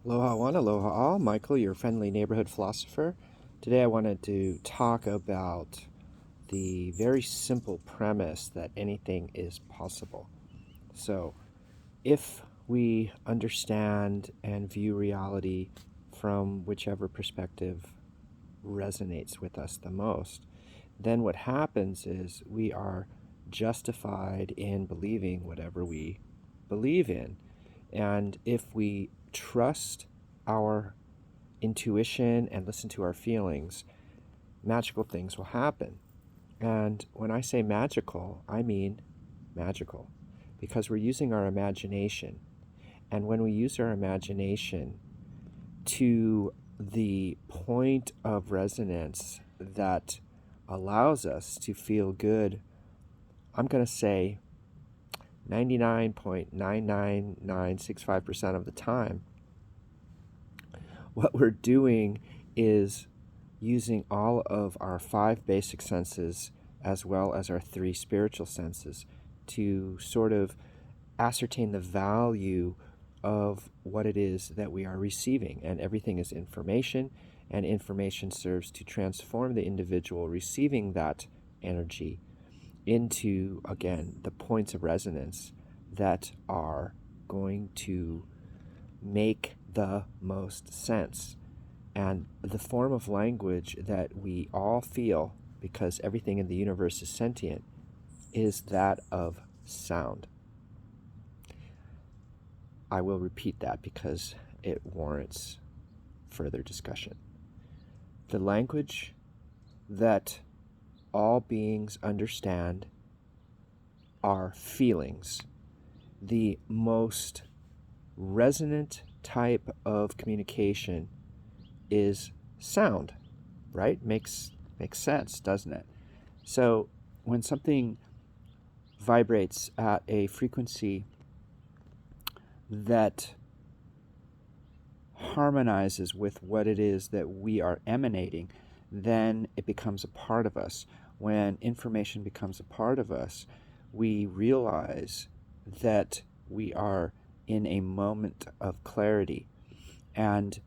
Aloha one, aloha all. Michael, your friendly neighborhood philosopher. Today I wanted to talk about the very simple premise that anything is possible. So, if we understand and view reality from whichever perspective resonates with us the most, then what happens is we are justified in believing whatever we believe in. And if we trust our intuition and listen to our feelings, magical things will happen. And when I say magical, I mean magical because we're using our imagination. And when we use our imagination to the point of resonance that allows us to feel good, I'm going to say 99.99965% of the time, what we're doing is using all of our 5 basic senses as well as our 3 spiritual senses to sort of ascertain the value of what it is that we are receiving. And everything is information, and information serves to transform the individual receiving that energy into, again, the points of resonance that are going to make the most sense. And the form of language that we all feel, because everything in the universe is sentient, is that of sound. I will repeat that because it warrants further discussion. The language that all beings understand are feelings. The most resonant type of communication is sound, right? Makes sense, doesn't it? So when something vibrates at a frequency that harmonizes with what it is that we are emanating, then it becomes a part of us. When information becomes a part of us, we realize that we are in a moment of clarity. And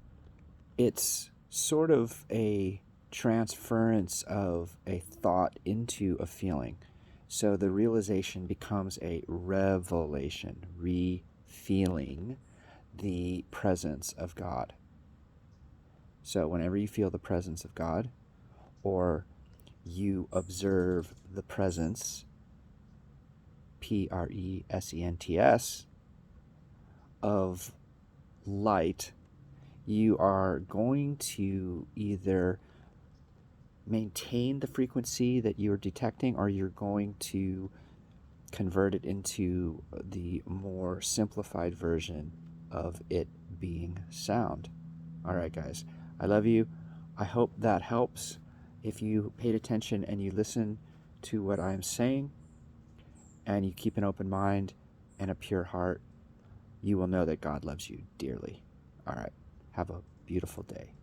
it's sort of a transference of a thought into a feeling. So the realization becomes a revelation, re-feeling the presence of God. So whenever you feel the presence of God, or you observe the presence, presents, of light, you are going to either maintain the frequency that you're detecting, or you're going to convert it into the more simplified version of it being sound. All right, guys, I love you. I hope that helps. If you paid attention and you listen to what I'm saying and you keep an open mind and a pure heart, you will know that God loves you dearly. All right, have a beautiful day.